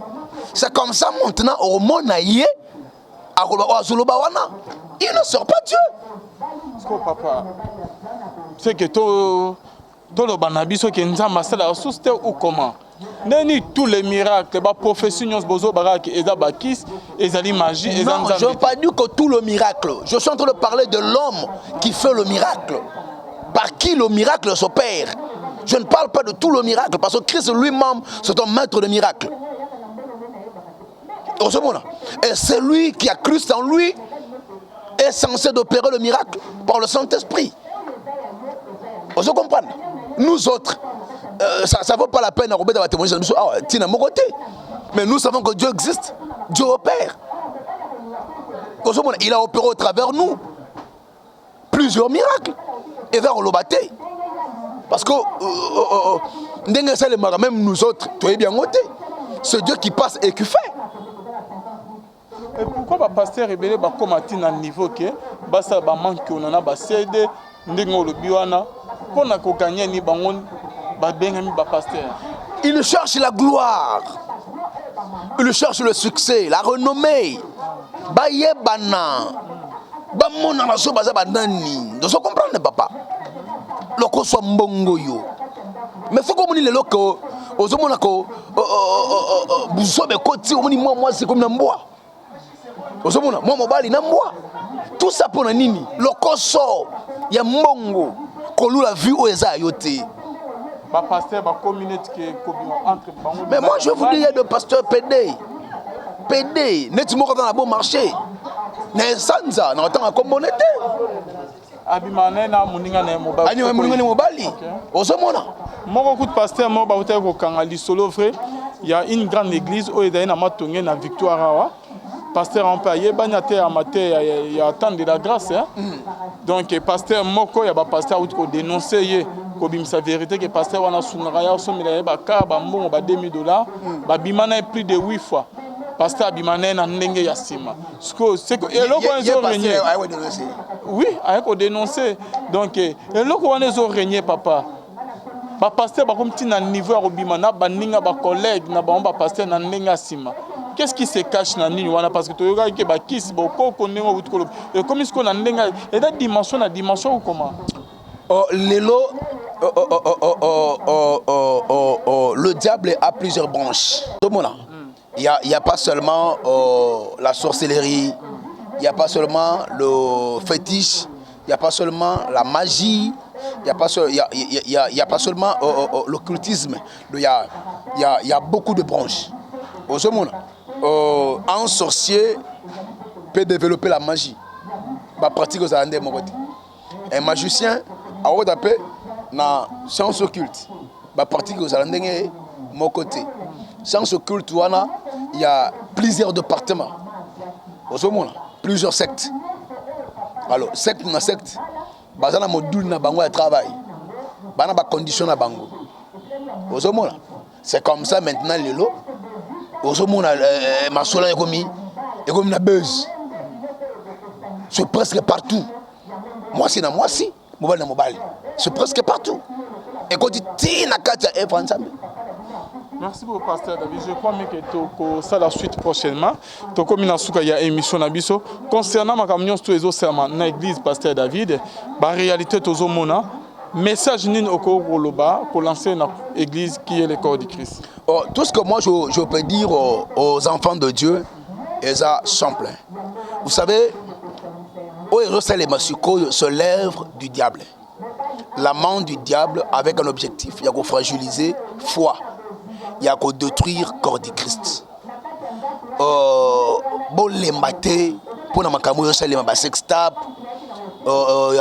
C'est comme ça maintenant au monde naïe, il ne sort pas Dieu. Papa, c'est que tout le banabiso qui nous a massé la ressource ou comment? Nani tous les miracles, les prophéties, bozo barak, eza bakis, ezali magie, non, je n'ai pas dit que tout le miracle. Je suis en train de parler de l'homme qui fait le miracle. Par qui le miracle s'opère. Je ne parle pas de tout le miracle, parce que Christ lui-même, c'est un maître de miracle. Et c'est lui qui a cru en lui est censé d'opérer le miracle par le Saint-Esprit. Vous comprenez? Nous autres, ça ne vaut pas la peine de témoigner de mon côté. Mais nous savons que Dieu existe, Dieu opère. Il a opéré au travers nous plusieurs miracles. Et vers le bâté. Parce que même nous autres, tu es bien noté. C'est Dieu qui passe et qui fait. Et pourquoi le pasteur rebelle comme à niveau que ça manque on en a cédé le biwana pour na ko gagner ni bangon ba bengami ba pasteur. Il cherche la gloire. Il cherche le succès, la renommée. Ba yebana. Ba mona na so baza bandani. Donc comprendre papa. Loko so mbongo yo. Mais faut qu'on le loko ozomona ko buzobe koti omoni moi c'est comme na mboa. Ozomona moi mobali na mboa. Tout ça pour na nini? Loko so ya mbongo kolula vie o eza yote. Ba pasteur ba communauté que entre bango. Mais moi je vous dis il y a de pasteur PD net moko dans la bon marché. Na sanza na otanga kombonete. Abimane na muninga na mobali. Ani muninga na mobali. Ozomona. Mon coup de pasteur mo ba hotel ko kangali solo frère. Il y a une grande église où il y a na matonge na Victoire Awa. Pasteur en paye banyate amateur il y a tant de la grâce hein. Donc pasteur moko ya ba pasteur out ko dénoncer ko bimisa vérité que pasteur wana sunara ya so mila ba ka ba mbongo ba $2000 ba bimana plus de 8 fois. Pasteur abimane na ndenge ya sima. C'est que eloko ezo régner. Oui, avec ko dénoncer. Donc eloko wana ezo régner papa. Ba pasteur ba comme ti na niveau ya robimana ba ninga ba collègue na ba pasteur na ndenge ya sima. Qu'est-ce qui se cache dans nini wana parce que tu regardes que ba kiss boko konengo utkolo. Et comme ce qu'on a ndenge et la dimension ou comment? Lelo le diable a plusieurs branches. Il y a pas seulement la sorcellerie, il y a pas seulement le fétiche, il y a pas seulement la magie, il y a pas seulement l'occultisme. Il y a beaucoup de branches. Un sorcier peut développer la magie. Bah pratique aux Andés mon côté. Un magicien a tapé na science occulte. Bah pratique aux Andés mon côté. Science occulte il y a plusieurs départements. Plusieurs sectes. Alors secte na secte, bazana module na bango de travail. Bana ba condition na bango. C'est comme ça maintenant les lots. Ma sola est comme la buzz. C'est presque partout. Moi, c'est mobile. C'est presque partout. Et quand tu dis merci beaucoup, Pasteur David. Je crois que ça la suite prochainement. Comme il y a une émission concernant ma camion tous les autres dans l'église Pasteur David, la réalité de Mona, message nin au Loba pour lancer dans l'église qui est le corps de Christ. Tout ce que moi je peux dire aux enfants de Dieu est simple. Vous savez, se lève du diable. La main du diable avec un objectif. Il y a qu'à fragiliser foi. Il y a qu'à détruire le corps de Christ. Bon, les matés, pour nous, les sextape, il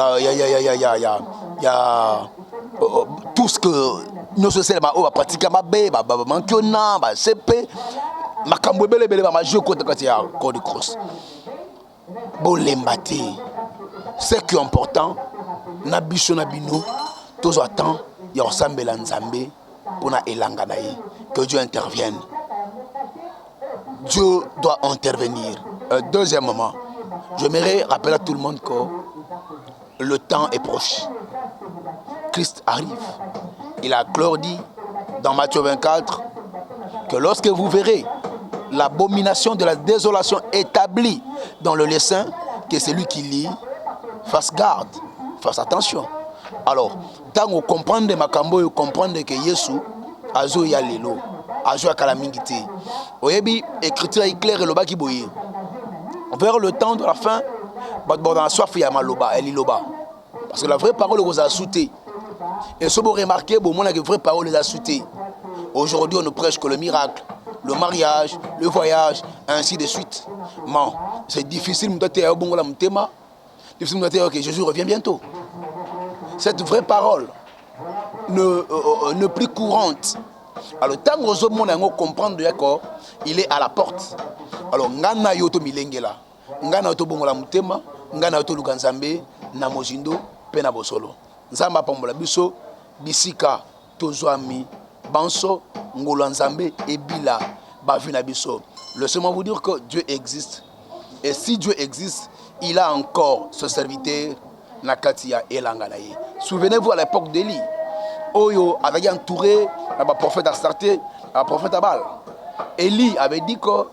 y a tout ce que nous sommes pratiquer ma bé, ma mankiona, ma CP, ma cambouébele, ma jeu contre le corps de Christ. Bon, les matés, ce qui est important, nabiso nabino, tous attend, il y a ensemble l'anzambe pour na elanganaï, que Dieu intervienne. Dieu doit intervenir. Deuxièmement, J'aimerais rappeler à tout le monde que le temps est proche. Christ arrive. Il a clore dit dans Matthieu 24 que lorsque vous verrez l'abomination de la désolation établie dans le lieu saint, que celui qui lit fasse garde, fasse attention. Alors, tant qu'on comprend de Makambo, comprendre que Yesu azo ya lelo, azo ya kalamingite. Oyebi écriture est claire et loba ki boye. Vers le temps de la fin, dans la soif il y a maloba, elle loba. Parce que la vraie parole vous a sauté. Et ce que vous remarquez, bon, la vraie parole les a sauté. Aujourd'hui, on ne prêche que le miracle, le mariage, le voyage, ainsi de suite. Mais c'est difficile de dire que Jésus revient bientôt. Cette vraie parole ne plus courante. Alors, tant que nous comprenons qu'il est à la porte. Alors, ngana yoto milengela, ngana yoto bongola mutema, ngana yoto luganzambe, na mozindo, pena bosolo. Nzamba pambola biso, bisika, tozwami, banso, ngolo nzambe, ebila, bavina biso. Laissez-moi vous dire que Dieu existe. Et si Dieu existe, il a encore ce serviteur, Nakatia et Langanaye. Souvenez-vous à l'époque d'Élie, Oyo avait entouré le prophète Astarté, le prophète Abal. Élie avait dit que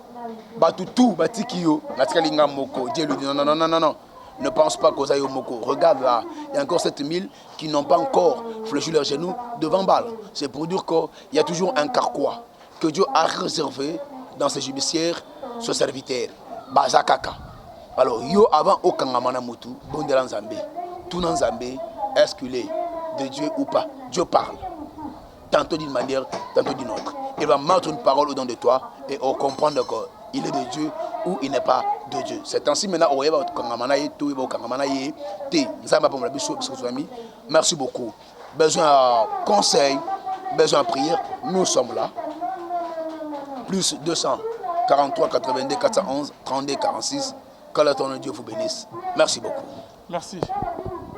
Batutu, Batikio, Natikalinga Moko. Dieu lui dit non. Ne pense pas qu'aux aïe Moko. Regarde là, il y a encore 7000 qui n'ont pas encore fléchi leurs genoux devant Baal. C'est pour dire qu'il y a toujours un carquois que Dieu a réservé dans ses judiciaires, ce serviteur, Bazakaka. Alors, yo avant au Kangamana Moutou, Bondelan Zambé, tout dans Zambé, est-ce qu'il est de Dieu ou pas? Dieu parle. Tantôt d'une manière, tantôt d'une autre. Il va mettre une parole au don de toi et on comprend qu'il est de Dieu ou il n'est pas de Dieu. C'est ainsi maintenant, merci beaucoup. Besoin de conseils, besoin de prière, nous sommes là. Plus 243 82 411 32 46. Que le ton de Dieu vous bénisse. Merci beaucoup. Merci.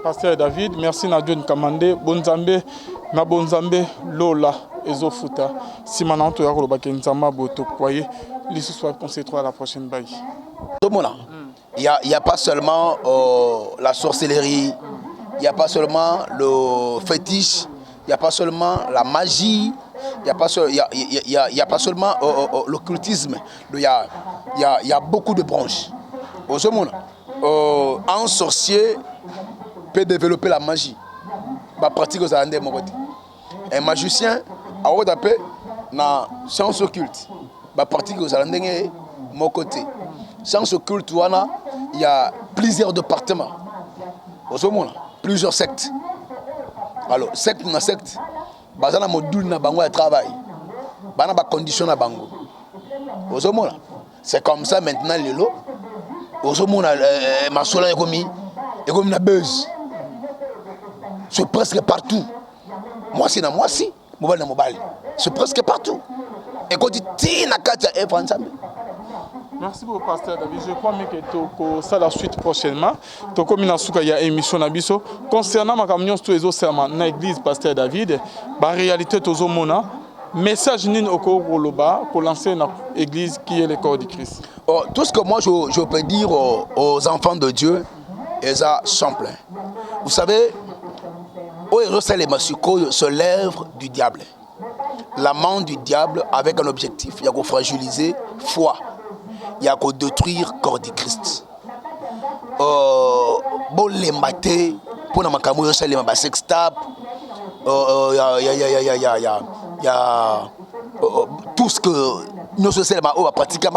Pasteur David, merci Nadio Nkamande, Bonzambe, na Bonzambe, Lola, Ezofuta, Simananto Yaro Bakenzama, Boto Kwaye, l'issue soit concentré à la prochaine baille. Il n'y a pas seulement la sorcellerie, il n'y a pas seulement le fétiche, il n'y a pas seulement la magie, il n'y a pas seulement l'occultisme, il y a beaucoup de branches. Un sorcier peut développer la magie. Pratique aux Andés, mon côté. Un magicien a tapé dans science occulte. Pratique aux Andés, mon côté. Science occulte, il y a plusieurs départements. Plusieurs sectes. Alors, secte na secte, bazana module na bango de travail. Bana ba condition na bango. C'est comme ça maintenant les lots. Ma sola est comme la buzz. C'est presque partout. Moi, c'est mobile. C'est presque partout. Et quand tu dis Nakatia et Français. Merci beaucoup, Pasteur David. Je crois que ça la suite prochainement. Comme il y a une émission Nabiso concernant ma camion tous les autres serments dans l'église Pasteur David, la réalité tous mona message nin oko koloba pour lancer une église qui est le corps du Christ. Tout ce que moi je peux dire aux enfants de Dieu est simple. Vous savez, se lève du diable. La main du diable avec un objectif. Il y a qu'à fragiliser foi. Il y a qu'à détruire le corps du Christ. Bon, les matés, pour nous, il y a sextape. Il y a tout ce que nous sommes pratiquer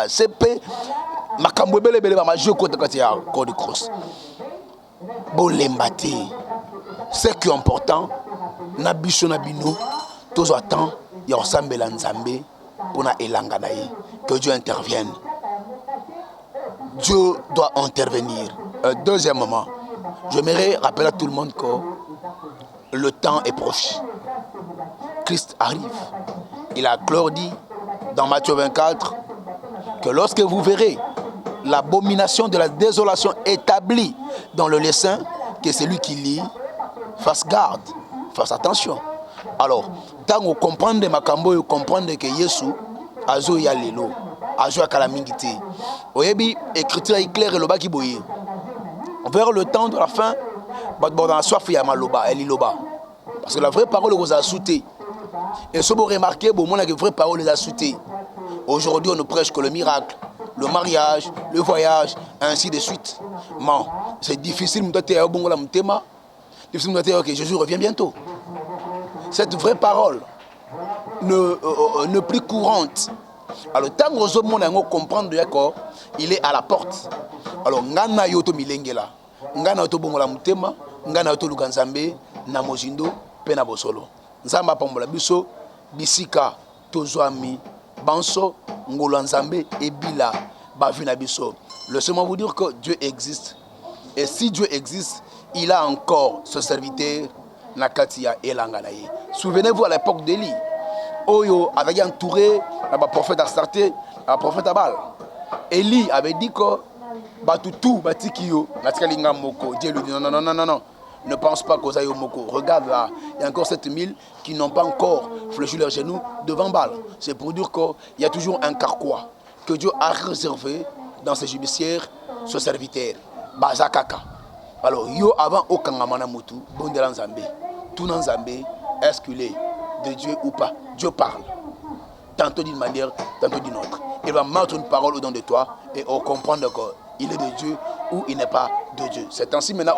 ce qui est important, que Dieu intervienne. Dieu doit intervenir. Deuxièmement, j'aimerais rappeler à tout le monde que le temps est proche. Christ arrive. Il a clore dit dans Matthieu 24 que lorsque vous verrez l'abomination de la désolation établie dans le lieu saint, que celui qui lit fasse garde, fasse attention. Alors, tant qu'on comprend de Makambo, comprendre que Yesu azo ya lelo, a joué à Kalamingité. Oyebi, écriture est claire et loba qui boye. Vers le temps de la fin, dans la soif, il y a maloba, elle loba. Parce que la vraie parole vous a sauté. Et ce que vous remarquez, bon, la vraie parole les a sauté. Aujourd'hui, on ne prêche que le miracle, le mariage, le voyage, ainsi de suite. Mais c'est difficile de dire que Jésus revient bientôt. Cette vraie parole ne plus courante. Alors, tant que vous comprenez qu'il est à la porte. Alors, ngana yoto milengela, ngana yoto bongola mutema, ngana yoto lukanzambe, na mozindo, pena bosolo. Nzamba pambola biso, bisika, tozoami, banso, ngolo nzambe, ebila, bavina biso. Laissez-moi vous dire que Dieu existe. Et si Dieu existe, il a encore ce serviteur, Nakatia et Langanaye. Souvenez-vous à l'époque d'Élie, Oyo avait entouré le prophète Astarté, le prophète Abal. Élie avait dit que Dieu lui dit non. Ne pense pas qu'aux aïeux moko. Regarde là, il y a encore 7000 qui n'ont pas encore fléchi leurs genoux devant Baal. C'est pour dire qu'il y a toujours un carquois que Dieu a réservé dans ses judiciaires, ce serviteur, Bazakaka. Alors, yo avant Okangamana Moutou, Bondelan Zambé, tout dans Zambé, est-ce qu'il est de Dieu ou pas? Dieu parle. Tantôt d'une manière, tantôt d'une autre. Il va mettre une parole au don de toi et on comprend qu'il est de Dieu ou il n'est pas de Dieu. C'est ainsi maintenant,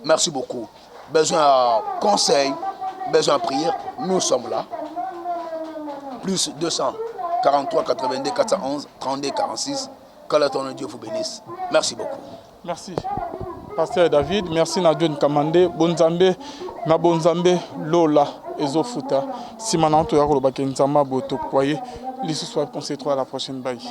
merci beaucoup. Besoin de conseils, besoin de prière, nous sommes là. Plus 243 82 411 32 46. Que le ton de Dieu vous bénisse. Merci beaucoup. Merci. Pasteur David, merci Nadjon Kamande, Bonzambe, na Bonzambe, Lola, Ezofuta, Simananto Yaro Bakenzama, Boto, Poye, l'issue soit concentrée à la prochaine baille.